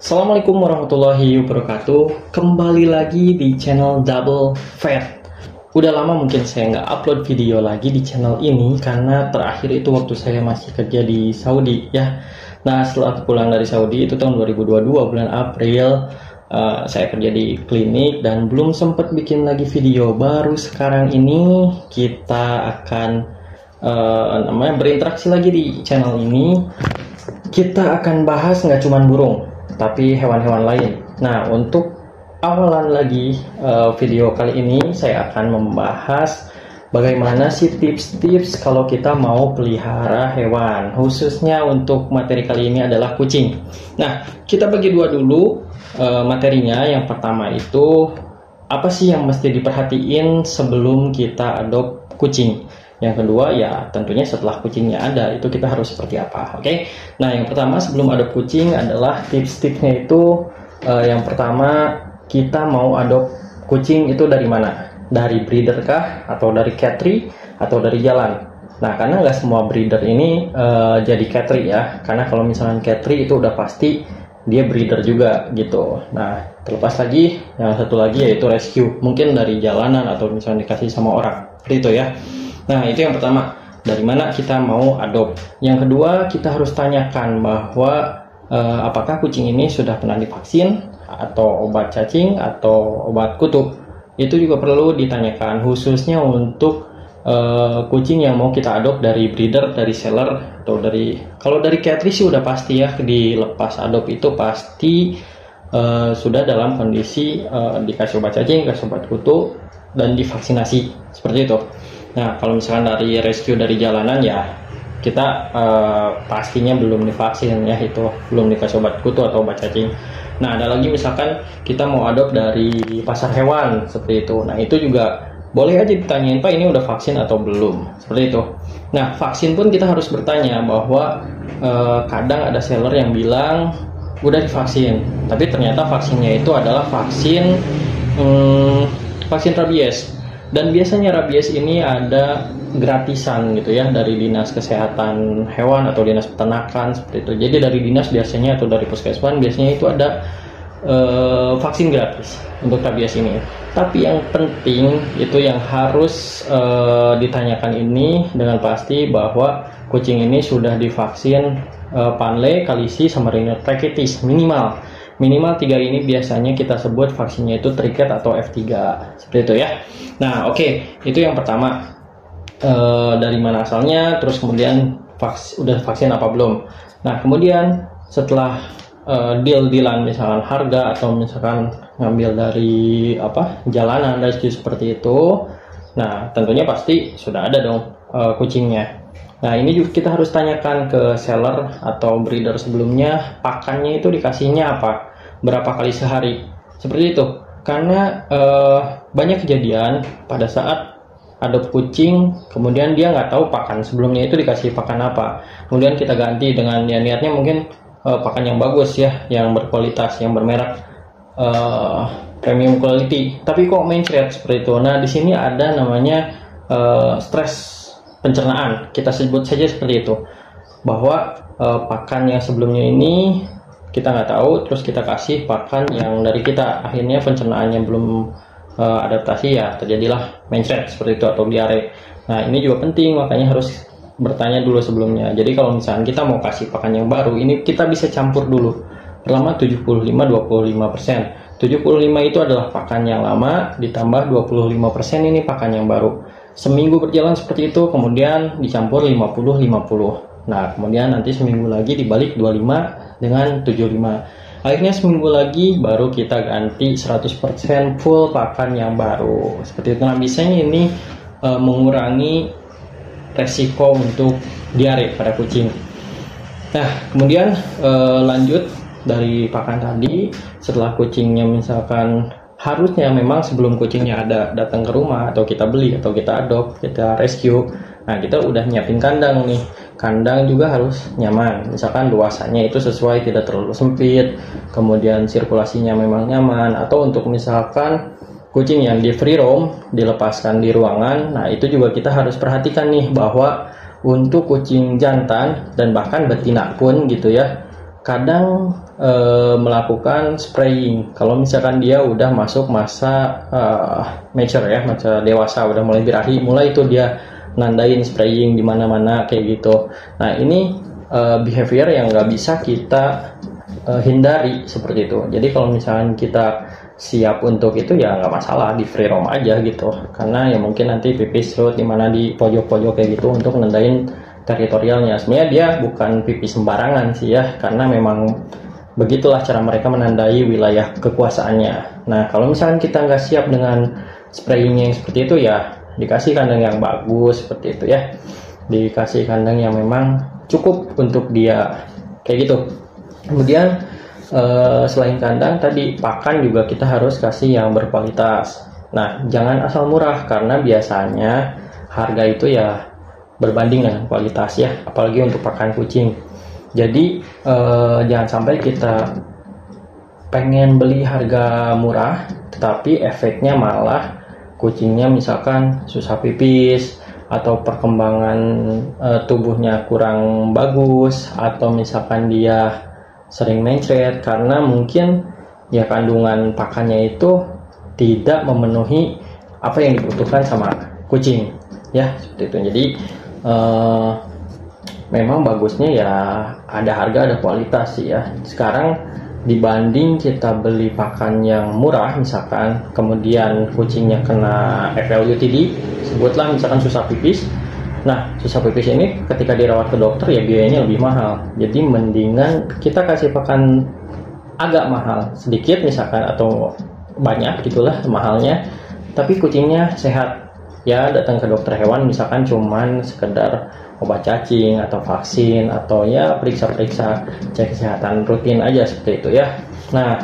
Assalamualaikum warahmatullahi wabarakatuh. Kembali lagi di channel Double Fat. Udah lama mungkin saya nggak upload video lagi di channel ini karena terakhir itu waktu saya masih kerja di Saudi ya. Nah, setelah pulang dari Saudi itu tahun 2022 bulan April, saya kerja di klinik dan belum sempat bikin lagi video. Baru sekarang ini kita akan berinteraksi lagi di channel ini. Kita akan bahas nggak cuman burung, tapi hewan-hewan lain. Nah, untuk awalan lagi video kali ini saya akan membahas bagaimana sih tips-tips kalau kita mau pelihara hewan. Khususnya untuk materi kali ini adalah kucing. Nah, kita bagi dua dulu materinya. Yang pertama itu apa sih yang mesti diperhatiin sebelum kita adopt kucing. Yang kedua ya tentunya setelah kucingnya ada itu kita harus seperti apa. Oke. Nah, yang pertama sebelum adopt kucing adalah tips-tipsnya itu yang pertama kita mau adopt kucing itu dari mana? Dari breeder kah? Atau dari catry? Atau dari jalan? Nah, karena nggak semua breeder ini jadi catry ya. Karena kalau misalnya catry itu udah pasti dia breeder juga gitu. Nah, terlepas lagi yang satu lagi yaitu rescue. Mungkin dari jalanan atau misalnya dikasih sama orang. Seperti itu ya. Nah, itu yang pertama, dari mana kita mau adopt. Yang kedua, kita harus tanyakan bahwa apakah kucing ini sudah pernah divaksin, atau obat cacing, atau obat kutu. Itu juga perlu ditanyakan, khususnya untuk kucing yang mau kita adopt dari breeder, dari seller, atau kalau dari catry sih udah pasti ya, dilepas adopt itu pasti sudah dalam kondisi dikasih obat cacing, dikasih obat kutu, dan divaksinasi, seperti itu. Nah, kalau misalkan dari rescue dari jalanan ya kita pastinya belum divaksin ya, itu belum dikasih obat kutu atau obat cacing. Nah, ada lagi misalkan kita mau adopt dari pasar hewan seperti itu. Nah, itu juga boleh aja ditanyain, Pak ini udah vaksin atau belum, seperti itu. Nah, vaksin pun kita harus bertanya bahwa kadang ada seller yang bilang udah divaksin, tapi ternyata vaksinnya itu adalah vaksin rabies. Dan biasanya rabies ini ada gratisan gitu ya dari dinas kesehatan hewan atau dinas peternakan seperti itu. Jadi dari dinas biasanya atau dari puskesmas biasanya itu ada vaksin gratis untuk rabies ini. Tapi yang penting itu yang harus ditanyakan ini dengan pasti bahwa kucing ini sudah divaksin panle, kalisi, sama rhinotracheosis minimal 3 ini biasanya kita sebut vaksinnya itu triket atau F3 seperti itu ya. Nah, oke, itu yang pertama, dari mana asalnya, terus kemudian udah vaksin apa belum. Nah, kemudian setelah deal-dealan misalkan harga atau misalkan ngambil dari jalanan rescue seperti itu, nah tentunya pasti sudah ada dong kucingnya. Nah, ini juga kita harus tanyakan ke seller atau breeder sebelumnya, pakannya itu dikasihnya apa, berapa kali sehari, seperti itu. Karena banyak kejadian pada saat adopt kucing, kemudian dia nggak tahu pakan sebelumnya itu dikasih pakan apa, kemudian kita ganti dengan niatnya mungkin pakan yang bagus ya, yang berkualitas, yang bermerek premium quality, tapi kok mencret seperti itu. Nah, di sini ada namanya stres pencernaan, kita sebut saja seperti itu, bahwa pakan yang sebelumnya ini kita nggak tahu, terus kita kasih pakan yang dari kita, akhirnya pencernaannya belum adaptasi ya, terjadilah mencret seperti itu atau diare. Nah, ini juga penting, makanya harus bertanya dulu sebelumnya. Jadi kalau misalnya kita mau kasih pakan yang baru, ini kita bisa campur dulu selama 75-25%. 75 itu adalah pakan yang lama ditambah 25% ini pakan yang baru. Seminggu berjalan seperti itu, kemudian dicampur 50-50. Nah, kemudian nanti seminggu lagi dibalik 25 dengan 75. Akhirnya seminggu lagi baru kita ganti 100% full pakan yang baru. Seperti itu. Nah, biasanya ini mengurangi resiko untuk diare pada kucing. Nah, kemudian lanjut dari pakan tadi, setelah kucingnya misalkan harusnya memang sebelum kucingnya ada datang ke rumah atau kita beli atau kita adopt, kita rescue. Nah, kita udah nyiapin kandang nih. Kandang juga harus nyaman. Misalkan luasannya itu sesuai, tidak terlalu sempit. Kemudian sirkulasinya memang nyaman. Atau untuk misalkan kucing yang di free roam, dilepaskan di ruangan. Nah, itu juga kita harus perhatikan nih bahwa untuk kucing jantan dan bahkan betina pun gitu ya, kadang melakukan spraying. Kalau misalkan dia udah masuk masa mature ya, masa dewasa, udah mulai birahi, mulai itu dia nandain spraying di mana-mana kayak gitu. Nah ini behavior yang nggak bisa kita hindari seperti itu. Jadi kalau misalkan kita siap untuk itu ya nggak masalah, di free roam aja gitu. Karena ya mungkin nanti pipis root di mana di pojok-pojok kayak gitu untuk nandain teritorialnya. Sebenarnya dia bukan pipis sembarangan sih ya, karena memang begitulah cara mereka menandai wilayah kekuasaannya. Nah kalau misalkan kita nggak siap dengan spraying yang seperti itu ya dikasih kandang yang bagus seperti itu ya, dikasih kandang yang memang cukup untuk dia kayak gitu. Kemudian selain kandang tadi, pakan juga kita harus kasih yang berkualitas. Nah jangan asal murah, karena biasanya harga itu ya berbanding dengan kualitas ya, apalagi untuk pakan kucing. Jadi jangan sampai kita pengen beli harga murah tetapi efeknya malah kucingnya misalkan susah pipis, atau perkembangan tubuhnya kurang bagus, atau misalkan dia sering mencret karena mungkin ya kandungan pakannya itu tidak memenuhi apa yang dibutuhkan sama kucing ya, seperti itu. Jadi memang bagusnya ya ada harga ada kualitas sih ya. Sekarang dibanding kita beli pakan yang murah misalkan, kemudian kucingnya kena FLUTD, sebutlah misalkan susah pipis. Nah susah pipis ini ketika dirawat ke dokter ya biayanya lebih mahal. Jadi mendingan kita kasih pakan agak mahal sedikit misalkan, atau banyak gitulah mahalnya, tapi kucingnya sehat ya, datang ke dokter hewan misalkan cuman sekedar obat cacing atau vaksin, atau ya periksa-periksa cek kesehatan rutin aja seperti itu ya. Nah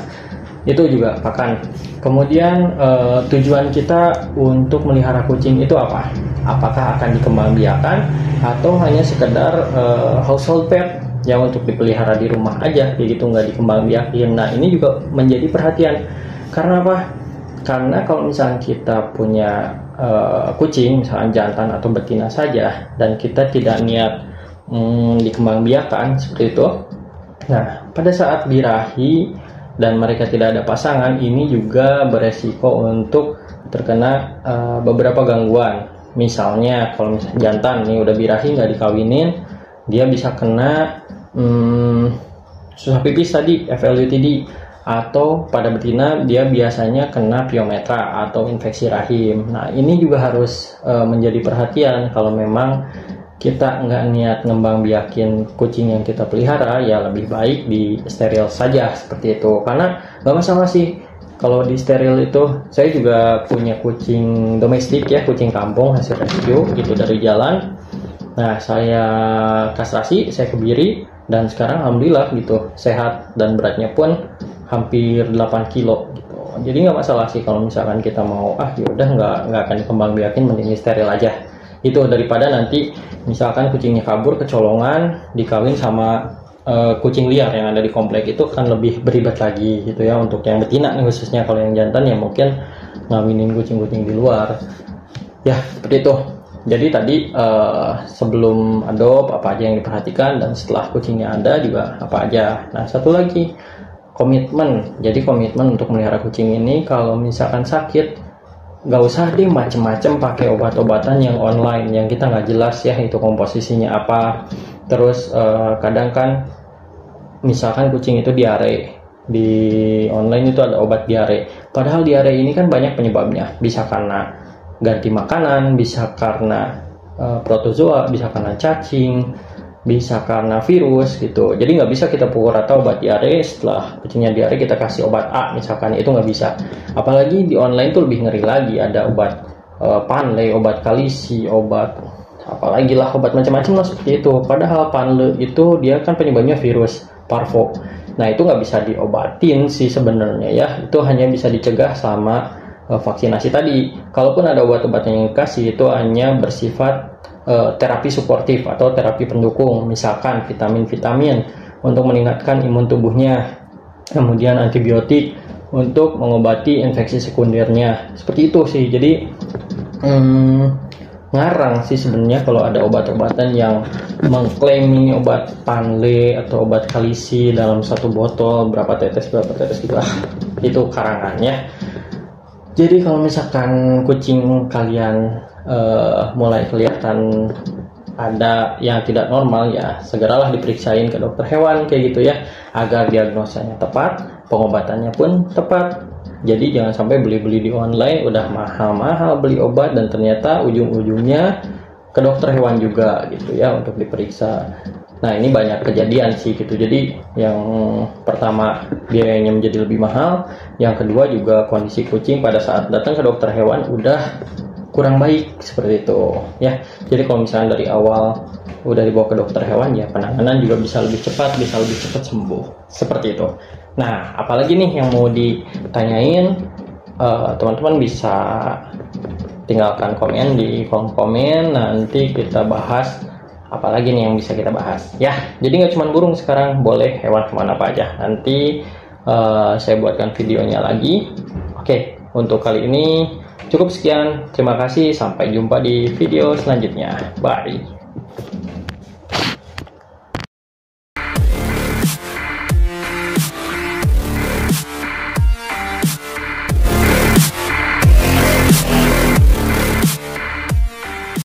itu juga pakan. Kemudian tujuan kita untuk melihara kucing itu apa? Apakah akan dikembangbiakan atau hanya sekedar household pet yang untuk dipelihara di rumah aja kayak gitu, nggak dikembangbiakin. Nah ini juga menjadi perhatian. Karena apa? Karena kalau misalnya kita punya kucing misalkan jantan atau betina saja dan kita tidak niat dikembangbiakan seperti itu, nah pada saat birahi dan mereka tidak ada pasangan, ini juga beresiko untuk terkena beberapa gangguan. Misalnya kalau misalnya jantan nih udah birahi nggak dikawinin, dia bisa kena susah pipis tadi, FLUTD, atau pada betina dia biasanya kena piometra atau infeksi rahim. Nah ini juga harus menjadi perhatian. Kalau memang kita nggak niat ngembang biakin kucing yang kita pelihara, ya lebih baik di steril saja seperti itu. Karena nggak masalah sih kalau di steril itu. Saya juga punya kucing domestik ya, kucing kampung hasil rescue itu dari jalan. Nah saya kastrasi, saya kebiri, dan sekarang alhamdulillah gitu sehat, dan beratnya pun hampir 8 kilo gitu. Jadi nggak masalah sih kalau misalkan kita mau yaudah nggak akan dikembangbiakin, mending steril aja itu, daripada nanti misalkan kucingnya kabur kecolongan dikawin sama kucing liar yang ada di komplek, itu kan lebih beribet lagi gitu ya. Untuk yang betina nih khususnya, kalau yang jantan ya mungkin ngawinin kucing-kucing di luar ya, seperti itu. Jadi tadi sebelum adopt apa aja yang diperhatikan, dan setelah kucingnya ada juga apa aja. Nah satu lagi, komitmen. Jadi komitmen untuk melihara kucing ini, kalau misalkan sakit nggak usah deh macem-macem pakai obat-obatan yang online yang kita nggak jelas ya itu komposisinya apa. Terus kadang kan misalkan kucing itu diare, di online itu ada obat diare, padahal diare ini kan banyak penyebabnya. Bisa karena ganti makanan, bisa karena protozoa, bisa karena cacing, bisa karena virus gitu. Jadi nggak bisa kita pukul rata obat diare, setelah kucingnya diare kita kasih obat A misalkan, itu nggak bisa. Apalagi di online tuh lebih ngeri lagi, ada obat panle, obat kalisi, obat apalagi lah, obat macam-macam lah seperti itu. Padahal panle itu dia kan penyebabnya virus parvo. Nah itu nggak bisa diobatin sih sebenarnya ya, itu hanya bisa dicegah sama vaksinasi tadi. Kalaupun ada obat-obatan yang dikasih, itu hanya bersifat terapi suportif atau terapi pendukung, misalkan vitamin-vitamin untuk meningkatkan imun tubuhnya, kemudian antibiotik untuk mengobati infeksi sekundernya, seperti itu sih. Jadi ngarang sih sebenarnya kalau ada obat-obatan yang mengklaim ini obat Panle atau obat kalisi dalam satu botol berapa tetes gitu. Itu karangan ya. Jadi kalau misalkan kucing kalian mulai kelihatan ada yang tidak normal, ya segeralah diperiksain ke dokter hewan kayak gitu ya, agar diagnosanya tepat, pengobatannya pun tepat. Jadi jangan sampai beli-beli di online udah mahal-mahal beli obat dan ternyata ujung-ujungnya ke dokter hewan juga gitu ya untuk diperiksa. Nah ini banyak kejadian sih gitu. Jadi yang pertama biayanya menjadi lebih mahal, yang kedua juga kondisi kucing pada saat datang ke dokter hewan udah kurang baik seperti itu ya. Jadi kalau misalnya dari awal udah dibawa ke dokter hewan, ya penanganan juga bisa lebih cepat sembuh seperti itu. Nah apalagi nih yang mau ditanyain, teman-teman bisa tinggalkan komen di kolom komen, nanti kita bahas apalagi nih yang bisa kita bahas ya. Jadi nggak cuma burung sekarang, boleh hewan apa aja, nanti saya buatkan videonya lagi. Oke, untuk kali ini cukup sekian, terima kasih, sampai jumpa di video selanjutnya, bye.